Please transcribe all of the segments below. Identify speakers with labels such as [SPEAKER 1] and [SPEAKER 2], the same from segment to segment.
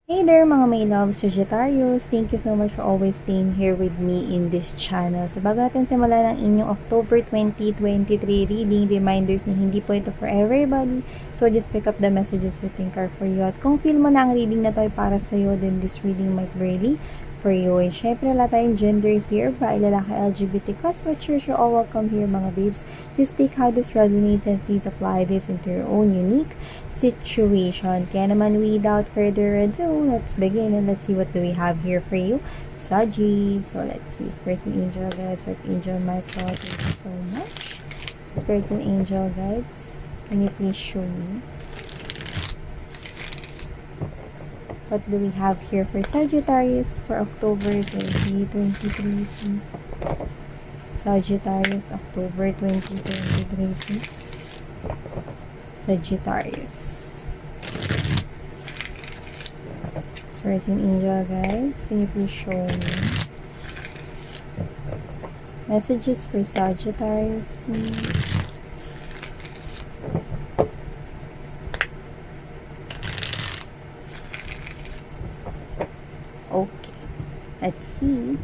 [SPEAKER 1] Hey there mga may love Sagittarius! Thank you so much for always staying here with me in this channel. So bago natin simulan ang inyong October 2023 reading, reminders na hindi po ito for everybody. So just pick up the messages you think are for you. At kung feel mo na ang reading na to ay para sa'yo, then this reading might really for you. And syempre wala tayong gender here, ba lalaki LGBT switchers, you're all welcome here mga babes. Just take how this resonates and please apply this into your own unique situation. Kaya naman without further ado, let's begin and let's see what do we have here for you. Saji. So let's see. Spirits and angel guides, Archangel Michael. Thank you so much. Spirits and angel guides, can you please show me what do we have here for Sagittarius for October 2023, please? Sagittarius, October 2023, please. Sagittarius. Spirits and angel guides, can you please show me messages for Sagittarius, please? Okay, let's see.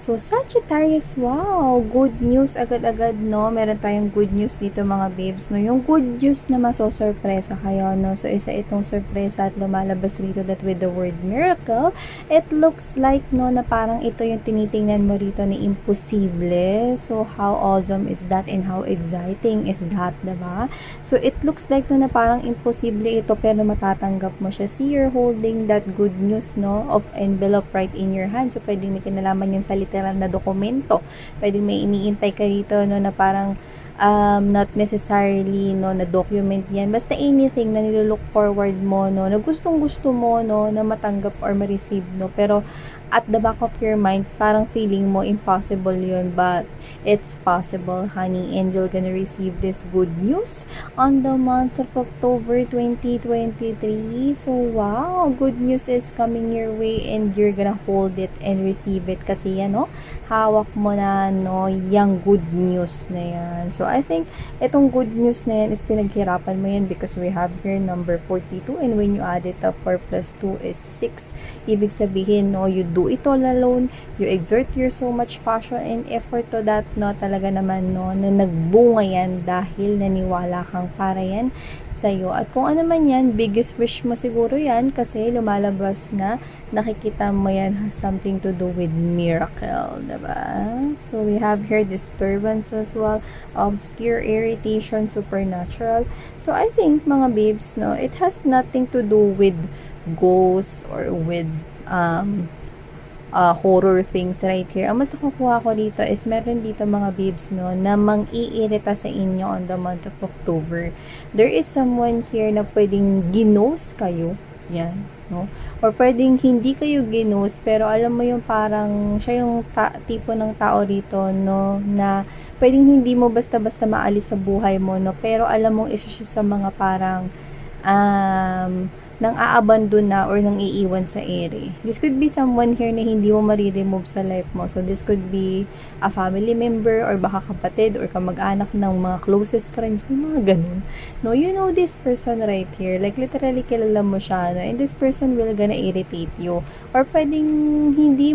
[SPEAKER 1] So, Sagittarius, wow! Good news agad-agad, no? Meron tayong good news dito, mga babes, no? Yung good news na masosorpresa kayo, no? So, isa itong sorpresa at lumalabas rito that with the word miracle, it looks like, no, na parang ito yung tinitingnan mo rito ni imposible. So, how awesome is that and how exciting is that, diba? So, it looks like, no, na parang imposible ito pero matatanggap mo siya. See, you're holding that good news, no, of envelope right in your hand. So, pwedeng may kinalaman yung salita na dokumento. Pwedeng may iniintay ka dito, no, na parang not necessarily, no, na document yan. Basta anything na nilook forward mo, no, na gustong-gusto mo, no, na matanggap or ma-receive, no. Pero at the back of your mind, parang feeling mo impossible yun, but it's possible, honey, and you're gonna receive this good news on the month of October 2023. So, wow, good news is coming your way and you're gonna hold it and receive it kasi yan, no, hawak mo na, no, yung good news na yan. So, I think itong good news na yan is pinaghirapan mo yan because we have here number 42 and when you add it up, 4 plus 2 is 6. Ibig sabihin, no, you do it all alone, you exert your so much passion and effort to that, no, talaga naman, no, na nagbunga yan dahil naniwala kang para yan sa'yo. At kung ano man yan, biggest wish mo siguro yan kasi lumalabas na nakikita mo yan has something to do with miracle, diba? So, we have here disturbance as well, obscure, irritation, supernatural. So, I think, mga babes, no, it has nothing to do with ghosts or with horror things right here. Ang mas nakukuha ko dito is meron dito, mga babes, no, na mang-iirita sa inyo on the month of October. There is someone here na pwedeng ginos kayo. Yan, no? Or pwedeng hindi kayo ginos, pero alam mo yung parang siya yung tipo ng tao rito, no, na pwedeng hindi mo basta-basta maalis sa buhay mo, no, pero alam mong isa siya sa mga parang nang aabandon na or nang iiwan sa ere. This could be someone here na hindi mo ma-remove sa life mo. So, this could be a family member or baka kapatid or kamag-anak ng mga closest friends mo, mga ganun. No, you know this person right here. Like, literally, kilala mo siya, no? And this person will gonna irritate you. Or pwedeng hindi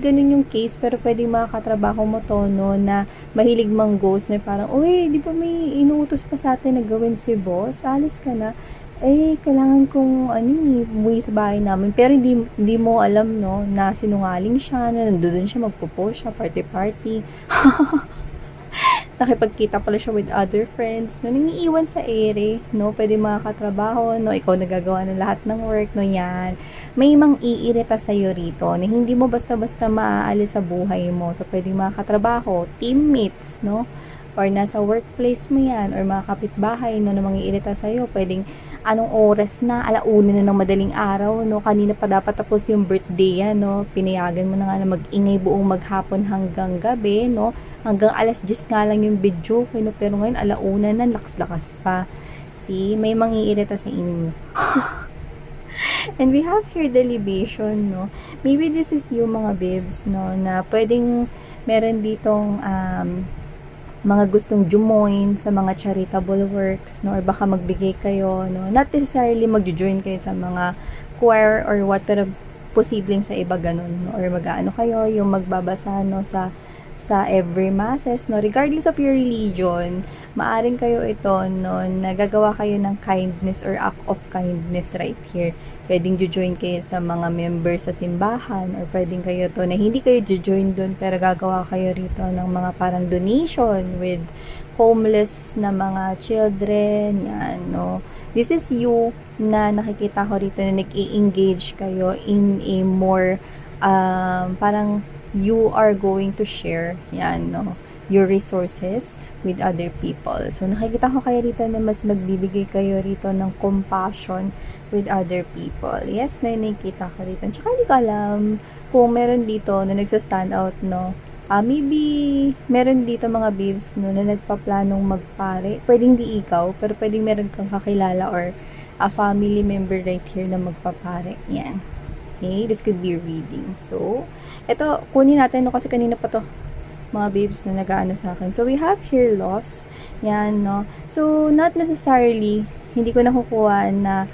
[SPEAKER 1] ganun yung case, pero pwedeng makakatrabaho mo to, no, na mahilig mang ghost, na parang, uy, di ba may inuutos pa sa atin na gawin si boss? Alis ka na. Kailangan kong umuwi sa bahay namin. Pero hindi mo alam, no, na sinungaling siya, na nandoon siya, magpo-post siya, party-party. Nakipagkita pala siya with other friends, no, nangiiwan sa ere, no, pwede makakatrabaho, no, ikaw nagagawa ng lahat ng work, no, yan. May mang-iirita sa'yo rito, na hindi mo basta-basta maaalis sa buhay mo. So, pwede makakatrabaho, teammates, no, or nasa workplace mo yan, or mga kapitbahay, no, na mangiirita sa'yo, pwedeng anong oras na, 1:00 na ng madaling araw, no, kanina pa dapat tapos yung birthday yan, no, pinayagan mo na nga na mag-ingay buong maghapon hanggang gabi, no, hanggang 10:00 nga lang yung video, no, pero ngayon 1:00 na, lakas-lakas pa. See, may mangiirita sa inyo. And we have here the libation, no, maybe this is you, mga babes, no, na pwedeng meron ditong mga gustong jumoin sa mga charitable works, no, or baka magbigay kayo, no, not necessarily mag-join kayo sa mga choir or what, pero posibleng sa iba ganun, no, or mag-ano kayo, yung magbabasa, no, sa every masses, no, regardless of your religion, maaring kayo ito, no, nagagawa kayo ng kindness or act of kindness right here. Pwedeng join kayo sa mga members sa simbahan, or pwedeng kayo to na hindi kayo join dun, pero gagawa kayo rito ng mga parang donation with homeless na mga children, yan, no. This is you na nakikita ko rito na nag-i-engage kayo in a more parang you are going to share, yan, no, your resources with other people. So, nakikita ko kayo rito na mas magbibigay kayo rito ng compassion with other people. Yes, na nakikita ko rito. Tsaka hindi ko alam kung meron dito na nagsa-stand out, no. Maybe meron dito mga babes, no, na nagpaplanong magpare. Pwedeng di ikaw, pero pwedeng meron kang kakilala or a family member right here na magpapare. Yan. Okay, this could be a reading. So, ito, kunin natin, no, kasi kanina pa to mga babes na nag-aano sa akin. So, we have here loss. Yan, no. So, not necessarily, hindi ko nakukuha na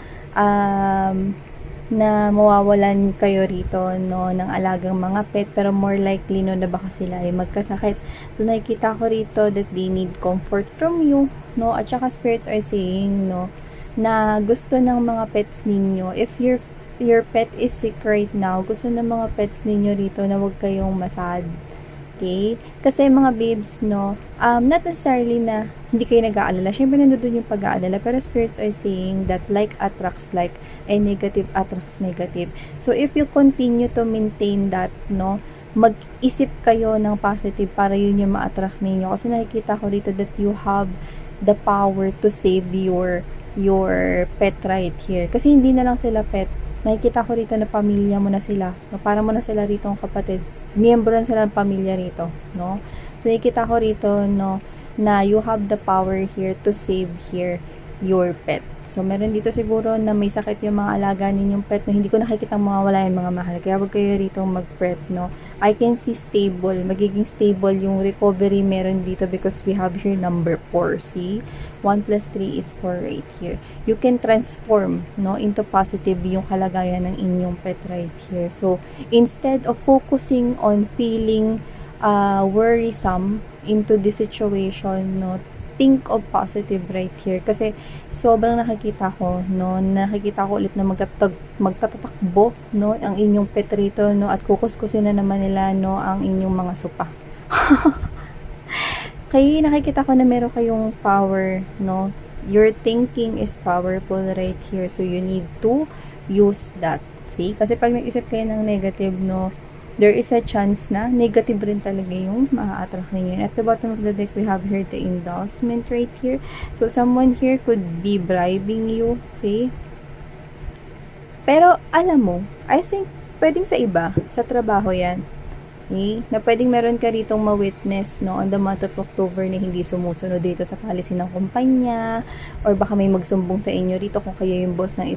[SPEAKER 1] mawawalan kayo rito, no, ng alagang mga pet, pero more likely, no, na baka sila ay magkasakit. So, nakikita ko rito that they need comfort from you, no, at saka spirits are saying, no, na gusto ng mga pets ninyo, if your pet is sick right now, gusto ng mga pets ninyo rito na huwag kayong masad. Okay? Kasi mga babes, no, not necessarily na hindi kayo nag-aalala. Siyempre, nandun yung pag-aalala. Pero spirits are saying that like attracts like, and negative attracts negative. So, if you continue to maintain that, no, mag-isip kayo ng positive para yun yung ma-attract ninyo. Kasi nakikita ko dito that you have the power to save your pet right here. Kasi hindi na lang sila pet. Nakikita ko rito na pamilya mo na sila. No? Para mo na sila rito ang kapatid. Miyembro na sila ng pamilya rito. No? So, nakikita ko rito, no, na you have the power here to save here your pet. So, meron dito siguro na may sakit yung mga alaga ninyong pet, no? Hindi ko nakikita mawawala yung mga mahal. Kaya wag kayo rito mag-pet, no? I can see stable. Magiging stable yung recovery meron dito because we have here number 4. See? 1 plus 3 is 4 right here. You can transform, no, into positive yung kalagayan ng inyong pet right here. So, instead of focusing on feeling worrisome into the situation, no, think of positive right here. Kasi sobrang nakikita ko, no, nakikita ko ulit na magtatatakbo, no, ang inyong pet rito, no, at kukuskusin na naman nila, no, ang inyong mga supa. Kaya nakikita ko na meron kayong power, no, your thinking is powerful right here, so you need to use that. See? Kasi pag nag-isip kayo ng negative, no, there is a chance na negative rin talaga yung ma-attract ninyo. At the bottom of the deck, we have here the endorsement right here. So, someone here could be bribing you, okay? Pero, alam mo, I think, pwedeng sa iba, sa trabaho yan, okay? Na pwedeng meron ka ritong ma-witness, no, on the month of October na hindi sumusunod dito sa policy ng kumpanya, or baka may magsumbong sa inyo rito kung kayo yung boss ng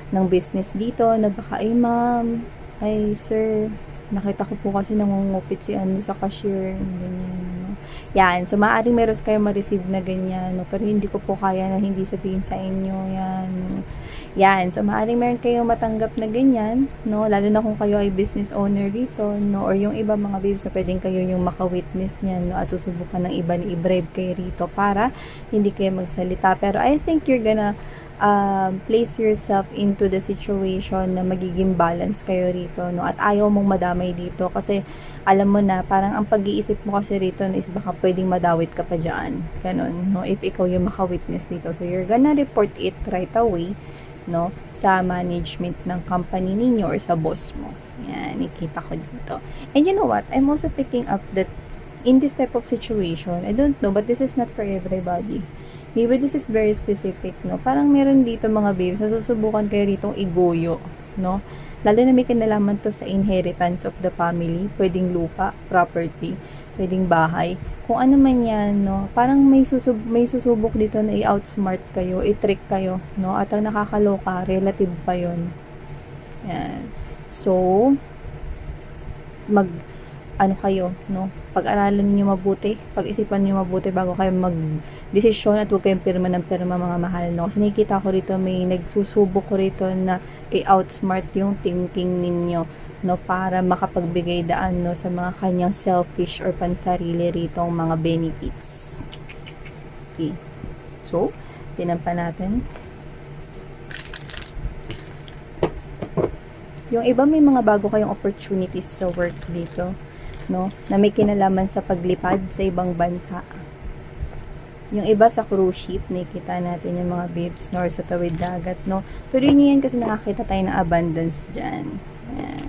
[SPEAKER 1] ng business dito, na baka, ay ma'am, ay sir, nakita ko po kasi nangungupit si ano sa cashier, ganyan, no? Yan, so maaaring meron kayo ma-receive na ganyan, no? Pero hindi ko po kaya na hindi sabihin sa inyo, yan. Yan, so maaaring meron kayong matanggap na ganyan, no? Lalo na kung kayo ay business owner dito, no? Or yung iba mga babes na pwedeng kayo yung maka-witness niyan, no? At susubukan ng iba na i-bribe kayo rito para hindi kayo magsalita. Pero I think you're gonna place yourself into the situation na magiging balance kayo rito, no? At ayaw mong madamay dito kasi alam mo na parang ang pag-iisip mo kasi rito no, is baka pwedeng madawit ka pa dyan, ganun, no? If ikaw yung maka-witness dito, so you're gonna report it right away, no, sa management ng company ninyo or sa boss mo. Yan, nakita ko dito. And you know what, I'm also picking up that in this type of situation, I don't know, but this is not for everybody. Maybe this is very specific, no? Parang meron dito mga babes, nasusubukan kayo ritong igoyo, no? Lalo na may kinalaman to sa inheritance of the family, pwedeng lupa, property, pwedeng bahay, kung ano man yan, no? Parang may susubok dito na i-outsmart kayo, i-trick kayo, no? At ang nakakaloka, relative pa yon. Yan. So, ano kayo, no? Pag-aralan niyo mabuti, pag-isipan niyo mabuti bago kayo mag-desisyon at huwag kayong pirma ng pirma mga mahal, no? Kasi nakikita ko rito, may nagsusubok ko rito na i-outsmart yung thinking ninyo, no? Para makapagbigay daan, no? Sa mga kanyang selfish or pansarili rito ang mga benefits. Okay. So, tinampa natin. Yung iba may mga bago kayong opportunities sa work dito, no? Na may kinalaman sa paglipad sa ibang bansa. Yung iba sa cruise ship, nakikita natin yung mga babes, nor sa tawid dagat, no? Tuloy niyo yan kasi nakakita tayo ng abundance dyan. Ayan.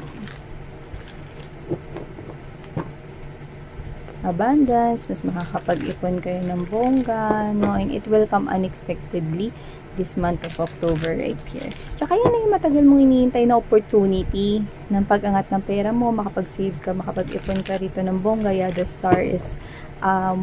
[SPEAKER 1] Abundance, mas makakapag-ipon kayo ng bongga, no? And it will come unexpectedly this month of October right here. Tsaka yan na yung matagal mong iniintay na opportunity ng pag-angat ng pera mo, makapag-save ka, makapag-ipon ka rito ng bongga. Yeah, the star is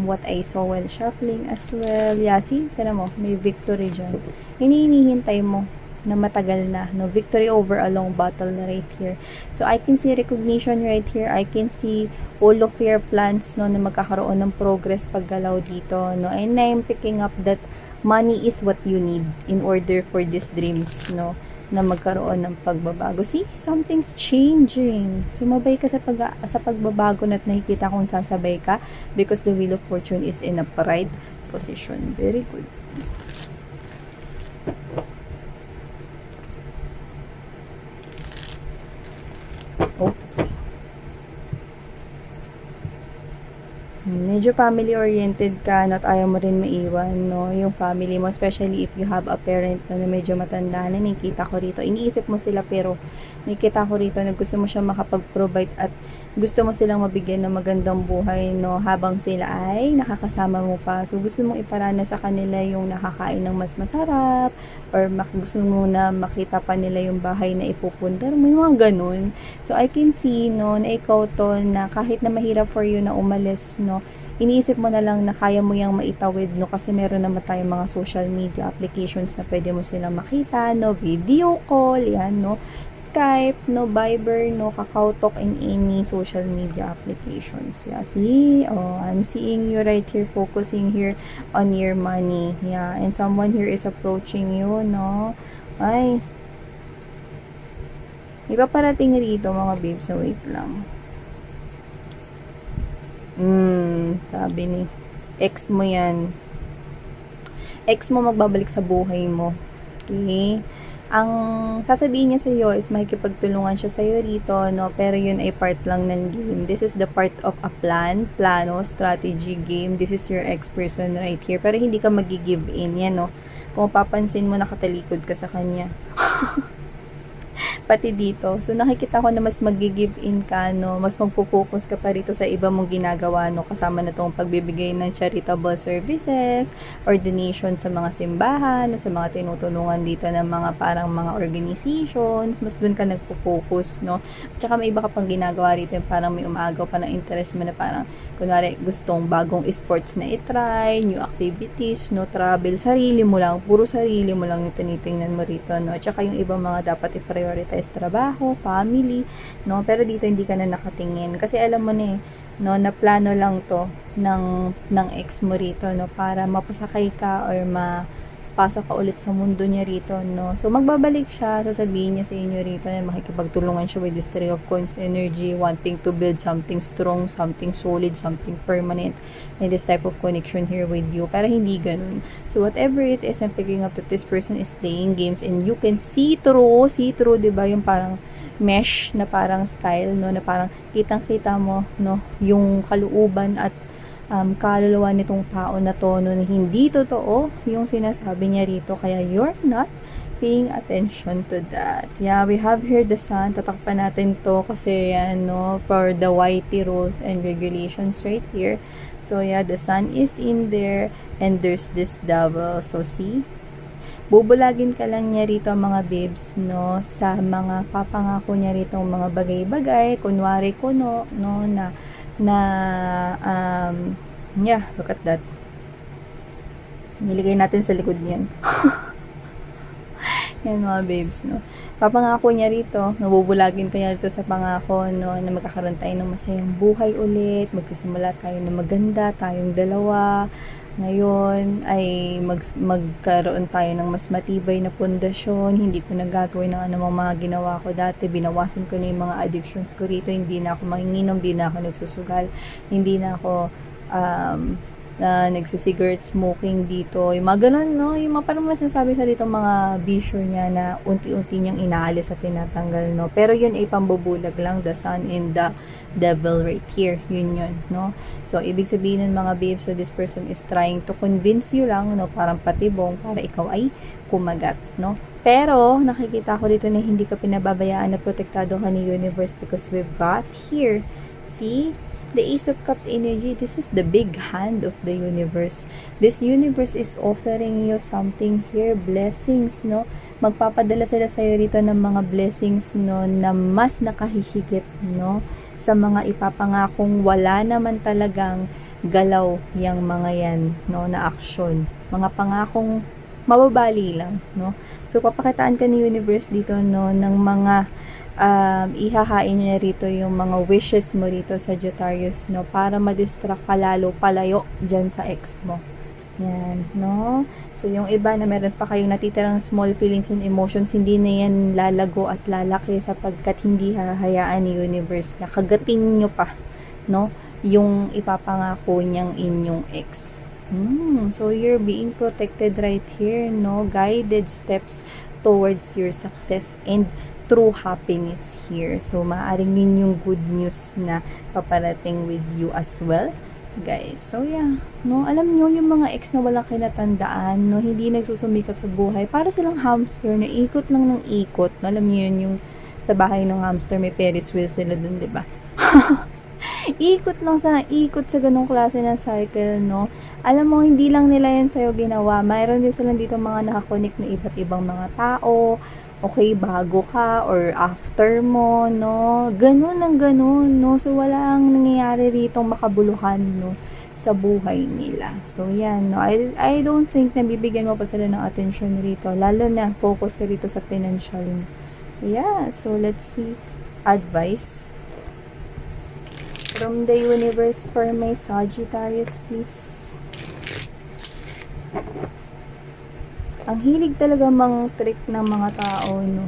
[SPEAKER 1] what I saw while shuffling as well. Yeah, see, tignan mo, may victory dyan. Hinihintay mo na matagal na, no? Victory over a long battle na right here. So, I can see recognition right here. I can see all of your plans, no, na magkakaroon ng progress paggalaw dito, no? And I'm picking up that money is what you need in order for these dreams, no, na magkaroon ng pagbabago. See, something's changing. Sumabay ka sa pagbabago na nakikita kung sasabay ka because the wheel of fortune is in a right position. Very good. Okay. Medyo family-oriented ka, not ayaw mo rin maiwan, no? Yung family mo, especially if you have a parent na medyo matanda na, nakikita ko rito. Iniisip mo sila pero nakikita ko rito na gusto mo siya makapag-provide at gusto mo silang mabigyan ng magandang buhay, no? Habang sila ay nakakasama mo pa. So, gusto mong iparana sa kanila yung nakakain ng mas masarap or gusto mo na makita pa nila yung bahay na ipupundar mo, yung mga ganun. So, I can see, no, na ikaw to na kahit na mahirap for you na umalis, no, iniisip mo na lang na kaya mo yung maitawid, no, kasi meron naman tayong mga social media applications na pwede mo silang makita, no, video call, yan, no, Skype, no, Viber, no, KakaoTalk, and any social media applications. Yeah, see, oh, I'm seeing you right here, focusing here on your money. Yeah, and someone here is approaching you, no, ay, iba parating rito mga babes, so wait lang. Sabi ni ex mo yan. Ex mo magbabalik sa buhay mo. Okay? Ang sasabihin niya sa iyo is makikipagtulungan siya sa iyo rito, no? Pero yun ay part lang ng game. This is the part of a plano, strategy game. This is your ex person right here. Pero hindi ka magi-give in, yan, no? Kung papansin mo, nakatalikod ka sa kanya. Pati dito. So, nakikita ko na mas mag-give in ka, no? Mas magpo-focus ka pa rito sa iba mong ginagawa, no? Kasama na itong pagbibigay ng charitable services or donation sa mga simbahan, sa mga tinutulungan dito ng mga parang mga organizations. Mas dun ka nagpo-focus, no? At saka may iba ka pang ginagawa rito yung parang may umaagaw pa ng interest mo na parang, kunwari, gustong bagong sports na itry, new activities, no? Travel, sarili mo lang, puro sarili mo lang yung tinitingnan mo rito, no? At saka yung ibang mga dapat i-prioritize trabaho, family, no? Pero dito hindi ka na nakatingin kasi alam mo na no, na plano lang to ng ex mo rito, no, para mapasakay ka or mapasok ka ulit sa mundo niya rito, no. So magbabalik siya, sasabihin niya sa inyo rito na makikipagtulungan siya with this Three of Coins energy, wanting to build something strong, something solid, something permanent, and this type of connection here with you. Pero hindi ganun. So whatever it is, I'm picking up that this person is playing games and you can see through, diba, yung parang mesh na parang style, no, na parang kitang-kita mo, no, yung kalooban at kaluluwa nitong tao na to, no, na hindi totoo yung sinasabi niya rito, kaya you're not paying attention to that. Yeah, we have here the sun. Tatakpan natin to kasi yan, no, for the YT rules and regulations right here. So yeah, the sun is in there and there's this devil. So see, bubulagin ka lang niya rito mga babes, no, sa mga papangako niya rito mga bagay-bagay, kunwari kuno, no, yeah, look at that. Niligay natin sa likod niyan. Yan mga babes, no. Papangako niya rito, nabubulagin ka niya rito sa pangako, no, na magkakaroon tayo ng masayang buhay ulit, magsisimula tayo ng maganda, tayong dalawa. Ngayon ay magkaroon tayo ng mas matibay na pundasyon, hindi ko na gagawin ng anumang mga ginawa ko dati, binawasan ko na yung mga addictions ko rito, hindi na ako manginginom, hindi na ako nagsusugal, hindi na ako nagsisigarette smoking dito, yung mga ganun, no, yung mga parang masasabi siya dito mga bisyo niya na unti-unti niyang inaalis at tinatanggal, no, pero yun ay pambubulag lang, the sun and the devil right here, yun, no, so ibig sabihin ng mga babes, so this person is trying to convince you lang, no, parang patibong para ikaw ay kumagat, no, pero nakikita ko dito na hindi ka pinababayaan na protektado ka ni universe because we've got here, see, the Ace of Cups energy, this is the big hand of the universe. This universe is offering you something here, blessings, no? Magpapadala sila sa'yo rito ng mga blessings, no, na mas nakahihigit, no? Sa mga ipapangakong wala naman talagang galaw yung mga yan, no, na aksyon. Mga pangakong mababali lang, no? So, papakitaan ka ni universe dito, no, ng mga ihahain niya rito yung mga wishes mo rito sa Sagittarius, no, para ma-distract ka lalo palayo dyan sa ex mo. Yan, no? So, yung iba na meron pa kayong natitirang small feelings and emotions, hindi na yan lalago at lalaki sapagkat hindi hahayaan ni universe na kagatin nyo pa, no, yung ipapangako niyang inyong ex. So, you're being protected right here, no? Guided steps towards your success and true happiness here. So, maaaring din yung good news na paparating with you as well, guys. So, yeah. No, alam nyo, yung mga ex na walang kinatandaan, no, hindi nagsusumikap sa buhay, para silang hamster na ikot lang ng ikot. No, alam nyo yun, yung sa bahay ng hamster, may Ferris wheel sila dun, diba? ikot sa ganong klase ng cycle, no? Alam mo, hindi lang nila yan sa'yo ginawa. Mayroon din silang dito mga nakakonik na iba't ibang mga tao, okay, bago ka or after mo, no? Ganun ang ganun, no? So, walang nangyayari rito makabuluhan, no, sa buhay nila. So, yan, no? I don't think na bibigyan mo pa sila ng attention rito. Lalo na, focus ka rito sa financial. Yeah, so let's see. Advice from the universe for my Sagittarius, please. Ang hilig talaga mang trick ng mga tao, no.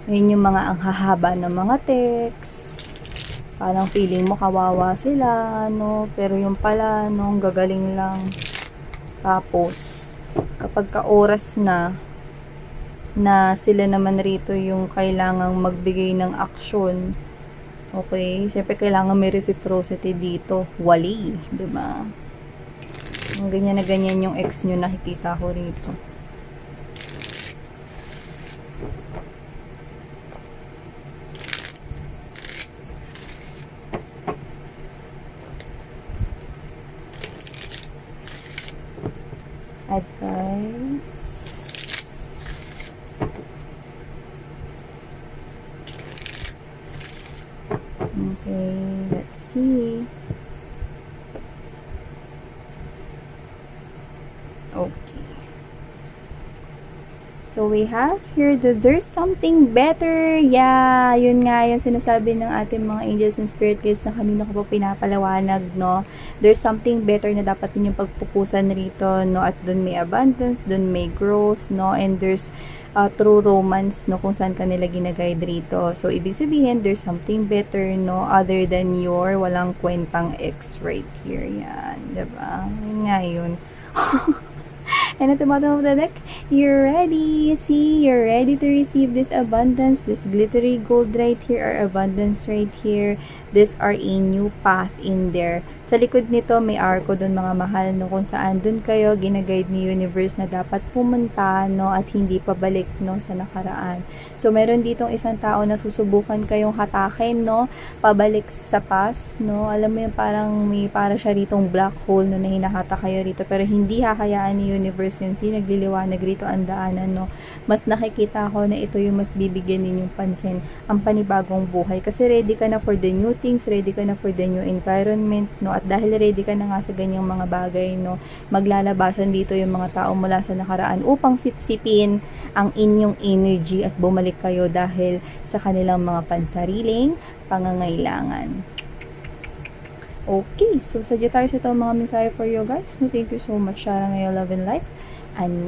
[SPEAKER 1] Yun yung mga ang hahaba ng mga text. Parang feeling mo kawawa sila, no. Pero yung pala, no, gagaling lang. Tapos, kapag ka-oras na sila naman rito yung kailangang magbigay ng aksyon, okay, syempre kailangan may reciprocity dito. Wali, diba? Ganyan na ganyan yung ex nyo, nakikita ko rito. Advice. Okay, let's see. Okay. So, we have here that there's something better. Yeah, yun nga yung sinasabi ng ating mga angels and spirit guides na kanina ko po pinapalawanag, no? There's something better na dapat ninyong pagpupusan rito, no? At dun may abundance, dun may growth, no? And there's true romance, no? Kung saan ka nila ginaguide rito. So, ibig sabihin, there's something better, no? Other than your walang kwentang ex right here. Yan, diba? Yun nga yun. And at the bottom of the deck, you're ready. See, you're ready to receive this abundance, this glittery gold right here, or abundance right here. These are a new path in there. Sa likod nito, may arco doon mga mahal, no, kung saan doon kayo ginaguide ni universe na dapat pumunta, no, at hindi pabalik, no, sa nakaraan. So, meron ditong isang tao na susubukan kayong hatakin, no, pabalik sa past, no. Alam mo yung parang may para siya ritong black hole, no, na hinahata kayo rito, pero hindi hahayaan ni universe yun. Nagliliwanag rito ang daanan, no. Mas nakikita ko na ito yung mas bibigyan ninyong pansin, ang panibagong buhay. Kasi ready ka na for the new things, ready ka na for the new environment, no. At dahil ready ka na nga sa ganyang mga bagay, no, maglalabasan dito yung mga tao mula sa nakaraan upang sipsipin ang inyong energy at bumalik kayo dahil sa kanilang mga pansariling pangangailangan. Okay, so Sagittarius, ito ang mga mensahe for you guys. No, thank you so much. Shara ngayon, love and light. And